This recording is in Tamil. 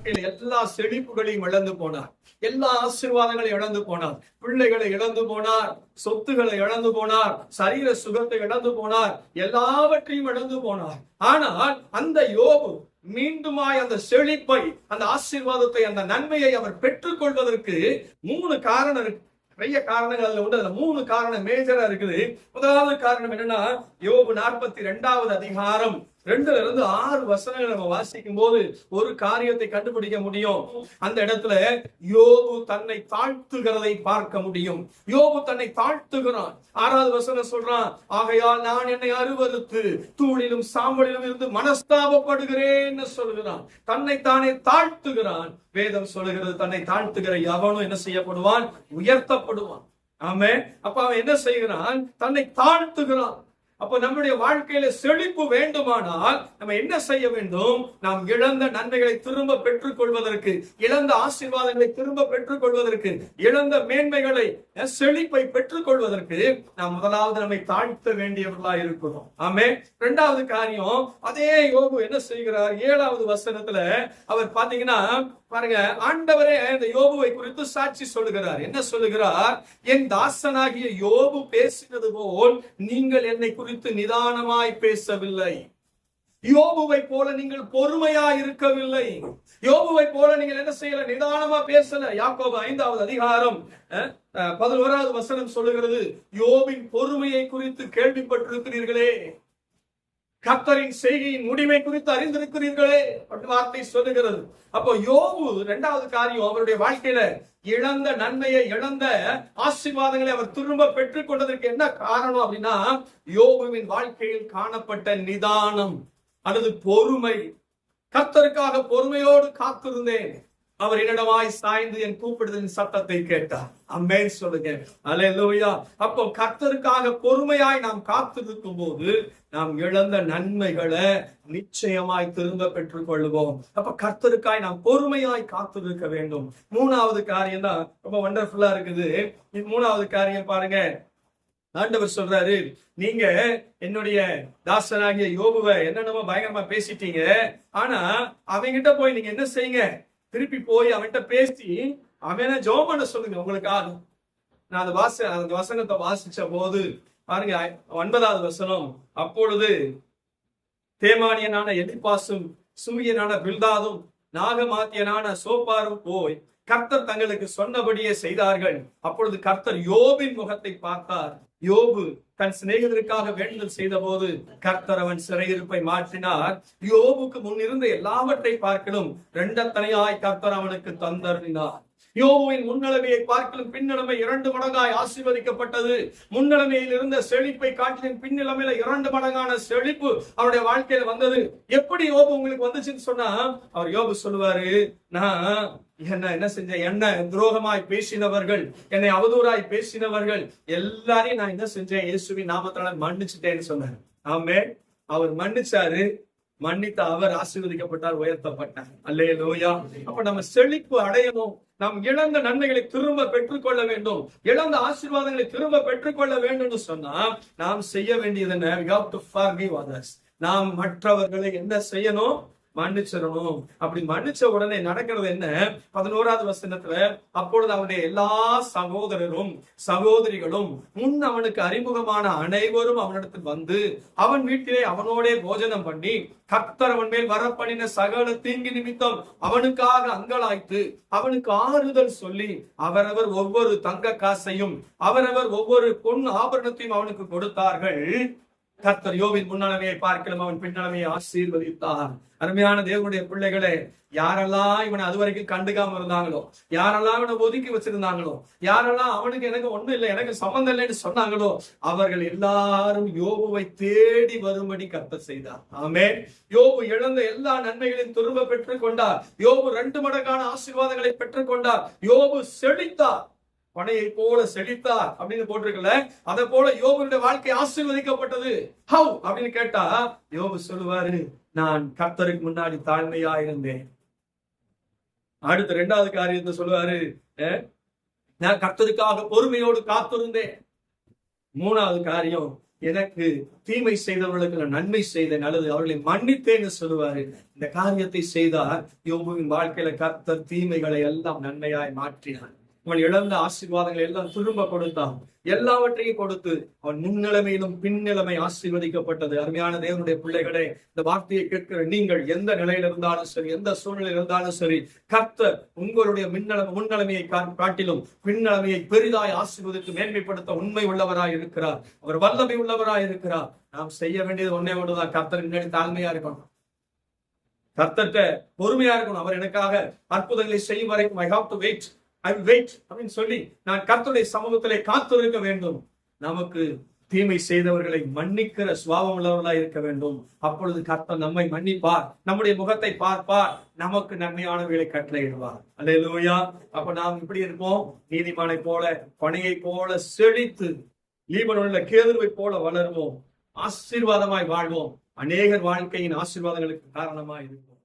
வாழ்க்கையில எல்லா செழிப்புகளையும் இழந்து போனார், எல்லா ஆசீர்வாதங்களையும் இழந்து போனார், பிள்ளைகளை இழந்து போனார், சொத்துக்களை இழந்து போனார், சரீர சுகத்தை இழந்து போனார், எல்லாவற்றையும் இழந்து போனார். ஆனால் அந்த யோபு மீண்டுமாய் அந்த செழிப்பை, அந்த ஆசீர்வாதத்தை, அந்த நன்மையை அவர் பெற்றுக் கொள்வதற்கு 3 காரணம் இருக்கு. நிறைய காரணங்கள் அதுல உண்டு. அதுல 3 காரணம் மேஜரா இருக்குது. முதலாவது காரணம் என்னன்னா, யோபு 42வது அதிகாரம் 2ல இருந்து 6 வசனங்களை நம்ம வாசிக்கும் போது ஒரு காரியத்தை கண்டுபிடிக்க முடியும். அந்த இடத்துல யோபு தன்னை தாழ்த்துகிறதை பார்க்க முடியும். யோபு தன்னை தாழ்த்துகிறான். 6வது வசனம் சொல்றான், ஆகையால் நான் என்னை அருவருத்து தூளிலும் சாம்பலிலும் இருந்து மனஸ்தாபப்படுகிறேன்னு சொல்லுகிறான். தன்னை தானே தாழ்த்துகிறான். வேதம் சொல்லுகிறது, தன்னை தாழ்த்துகிற எவனும் என்ன செய்யப்படுவான்? உயர்த்தப்படுவான். ஆமே. அப்ப அவன் என்ன செய்கிறான்? தன்னை தாழ்த்துகிறான். அப்ப நம்முடைய வாழ்க்கையில செழிப்பு வேண்டுமானால் நம்ம என்ன செய்ய வேண்டும்? நாம் இழந்த நன்மைகளை திரும்ப பெற்றுக் கொள்வதற்கு, இழந்த ஆசீர்வாதங்களை திரும்ப பெற்றுக் கொள்வதற்கு, இழந்த மேன்மைகளை, செழிப்பை பெற்றுக் கொள்வதற்கு நாம் முதலாவது நம்மை தாழ்த்த வேண்டியவர்களா இருக்கிறோம். ஆமே. 2வது காரியம், அதே யோபு என்ன செய்கிறார்? 7வது வசனத்துல அவர் பாத்தீங்கன்னா பாருங்க, ஆண்டவரே இந்த யோபுவை குறித்து சாட்சி சொல்லுகிறார். என்ன சொல்லுகிறார்? என் தாசனாகிய யோபு பேசினது போல் நீங்கள் என்னை குறித்து நிதானமாய் பேசவில்லை. யோபுவை போல நீங்கள் பொறுமையா இருக்கவில்லை. யோபுவை போல நீங்கள் என்ன செய்யல? நிதானமா பேசல. யாக்கோபு 5வது அதிகாரம் 11வது வசனம் சொல்லுகிறது, யோபின் பொறுமையை குறித்து கேள்விப்பட்டிருக்கிறீர்களே, கர்த்தரின் செய்கையின் முடிவை குறித்து அறிந்திருக்கிறீர்களே வார்த்தை சொல்லுகிறது. அப்போ யோபு 2வது காரியம், அவருடைய வாழ்க்கையில இழந்த நன்மையை, இழந்த ஆசீர்வாதங்களை அவர் திரும்ப பெற்றுக் கொண்டதற்கு என்ன காரணம் அப்படின்னா, யோபுவின் வாழ்க்கையில் காணப்பட்ட நிதானம் அல்லது பொறுமை. கர்த்தருக்காக பொறுமையோடு காத்திருந்தேன், அவர் என்னிடமாய் சாய்ந்து என் கூப்பிடுதலின் சத்தத்தை கேட்டார். ஆமென் சொல்லுங்க. அல்லேலூயா. அப்போ கர்த்தருக்காக பொறுமையாய் நாம் காத்திருக்கும் போது நாம் இழந்த நன்மைகளை நிச்சயமாய் திரும்ப பெற்றுக் கொள்வோம். அப்ப கர்த்தருக்காய் நாம் பொறுமையாய் காத்திருக்க வேண்டும். 3வது காரியம் தான் ரொம்ப வண்டர்ஃபுல்லா இருக்குது. 3வது காரியம் பாருங்க, ஆண்டவர் சொல்றாரு, நீங்க என்னுடைய தாசனாகிய யோபுவை என்னென்னமோ பயங்கரமா பேசிட்டீங்க, ஆனா அவங்கிட்ட போய் நீங்க என்ன செய்யுங்க? திருப்பி போய் அவன்கிட்ட பேசி அவன ஜெபம் பண்ண சொல்லுங்க. உங்களுக்காக நான் அந்த வசனத்தை வாசிச்ச போது பாருங்க, 9வது வசனம், அப்பொழுது தேமானியனான எலிப்பாசும் சூரியனான பில்தாதும் நாகமாத்தியனான சோப்பாரும் போய் கர்த்தர் தங்களுக்கு சொன்னபடியே செய்தார்கள். அப்பொழுது கர்த்தர் யோபின் முகத்தை பார்த்தார். யோபு தன் சிநேகிதருக்காக வேண்டுதல் செய்த போது கர்த்தர் அவன் சிறையிருப்பை மாற்றினார். யோபுக்கு முன்னிருந்த எல்லாவற்றை பார்க்கலும் 2 கர்த்தர் அவனுக்கு தந்தருளினார். யோபுவின் முன்னிலைமையை பார்க்கலும் பின்னிலைமை 2 மடங்காய் ஆசீர்வதிக்கப்பட்டது. முன்னிலைமையில் இருந்த செழிப்பை காட்டிலும் பின்னிலைமையில 2 மடங்கான செழிப்பு அவருடைய வாழ்க்கையில வந்தது. எப்படி யோபு உங்களுக்கு வந்துச்சுன்னு சொன்னா, அவர் யோபு சொல்லுவாரு, நான் என்ன செஞ்சேன்? என்ன துரோகமாய் பேசினவர்கள், என்னை அவதூறாய் பேசினவர்கள் எல்லாரையும் நான் என்ன செஞ்சேன்? இயேசுவின் நாமத்தால மன்னிச்சுட்டேன்னு சொன்னார். ஆமே. அவர் மன்னிச்சாரு. மன்னித்த அவர் ஆசீர்வதிக்கப்பட்டார், உயர்த்தப்பட்டார். அல்லேலூயா. அப்ப நம்ம செழிப்பு அடையணும். நாம் இழந்த நன்மைகளை திரும்ப பெற்றுக்கொள்ள வேண்டும், இழந்த ஆசீர்வாதங்களை திரும்ப பெற்றுக்கொள்ள வேண்டும் சொன்னா நாம் செய்ய வேண்டியது என்ன? We have to forgive others. நாம் மற்றவர்களை என்ன செய்யணும்? மன்னிச்சிடணும். அப்படி மன்னிச்ச உடனே நடக்கிறது என்ன? 11வது வசனத்துல, அப்பொழுது அவனுடைய எல்லா சகோதரரும் சகோதரிகளும் முன் அவனுக்கு அறிமுகமான அனைவரும் அவனிடத்தில் வந்து அவன் வீட்டிலே அவனோடே போஜனம் பண்ணி கர்த்தர் அவன் மேல் வரப்பண்ணின சகல தீங்கு நிமித்தம் அவனுக்காக அங்கலாய்த்து அவனுக்கு ஆறுதல் சொல்லி அவரவர் ஒவ்வொரு தங்க காசையும் அவரவர் ஒவ்வொரு பொன் ஆபரணத்தையும் அவனுக்கு கொடுத்தார்கள். கர்த்தர் யோபின் முன்னளமையை பார்க்கலாம், அவன் பின்னளமையை ஆசீர்வதித்தார். அருமையான தேவனுடைய பிள்ளைகளே, யாரெல்லாம் இவனை அதுவரைக்கும் கண்டுக்காம இருந்தாங்களோ, யாரெல்லாம் இவனை ஒதுக்கி வச்சிருந்தாங்களோ, யாரெல்லாம் அவனுக்கு எனக்கு ஒண்ணும் இல்லை, எனக்கு சம்பந்தம் இல்லைன்னு சொன்னாங்களோ, அவர்கள் எல்லாரும் யோபுவை தேடி வரும்படி கர்த்தர் செய்தார். ஆமென். யோபு இழந்த எல்லா நன்மைகளையும் திரும்ப பெற்றுக் கொண்டார். யோபு 2 மடங்கான ஆசீர்வாதங்களை பெற்றுக் கொண்டார். யோபு செழித்தார், பனையை போல செழித்தார் அப்படின்னு போட்டிருக்கல. அதை போல யோபுடைய வாழ்க்கை ஆசீர்வதிக்கப்பட்டது. ஹவ் அப்படின்னு கேட்டா யோபு சொல்லுவாரு, நான் கர்த்தருக்கு முன்னாடி தாழ்மையா இருந்தேன். அடுத்த 2வது காரியத்தை சொல்லுவாரு, நான் கர்த்தருக்காக பொறுமையோடு காத்திருந்தேன். 3வது காரியம், எனக்கு தீமை செய்தவர்களுக்கு நான் நன்மை செய்தேன் அல்லது அவர்களை மன்னித்தேன்னு சொல்லுவாரு. இந்த காரியத்தை செய்தார். யோபுவின் வாழ்க்கையில கர்த்தர் தீமைகளை எல்லாம் நன்மையாய் மாற்றினார். அவன் இழந்த ஆசீர்வாதங்களை எல்லாம் திரும்ப கொடுத்தான். எல்லாவற்றையும் கொடுத்து அவன் முன்னிலைமையிலும் பின்னிலைமை ஆசீர்வதிக்கப்பட்டது. அருமையான தேவனுடைய பிள்ளைகளே, இந்த வார்த்தையை கேட்கிற நீங்கள் எந்த நிலையில இருந்தாலும் சரி, எந்த சூழ்நிலையில் இருந்தாலும் சரி, கர்த்தர் உங்களுடைய முன்னிலைமையை காட்டிலும் பின்னிலைமையை பெரிதாய் ஆசீர்வதித்து மேன்மைப்படுத்த உண்மை உள்ளவராய் இருக்கிறார். அவர் வல்லமை உள்ளவராய் இருக்கிறார். நாம் செய்ய வேண்டியது ஒன்னே ஒன்றுதான், கர்த்தர் முன்னாடி தாழ்மையா இருக்கணும், கர்த்தர்கிட்ட பொறுமையா இருக்கணும். அவர் எனக்காக அற்புதங்களை செய்யும் வரைக்கும் I have to wait அப்படின்னு சொல்லி நான் கர்த்தருடைய சமூகத்திலே காத்திருக்க வேண்டும். நமக்கு தீமை செய்தவர்களை மன்னிக்கிற சுபாவம் உள்ளவர்களாய் இருக்க வேண்டும். அப்பொழுது கர்த்தர் நம்மை மன்னிப்பார், நம்முடைய முகத்தை பார்ப்பார், நமக்கு நன்மையானவர்களை கட்டளையிடுவார். அல்லேலூயா. அப்ப நாம் இப்படி இருப்போம், நீதிமானை போல, பனையை போல செழித்து, லீபனோனில கேதுருவை போல வளருவோம், ஆசீர்வாதமாய் வாழ்வோம், அநேகர் வாழ்க்கையின் ஆசீர்வாதங்களுக்கு காரணமாய் இருப்போம்.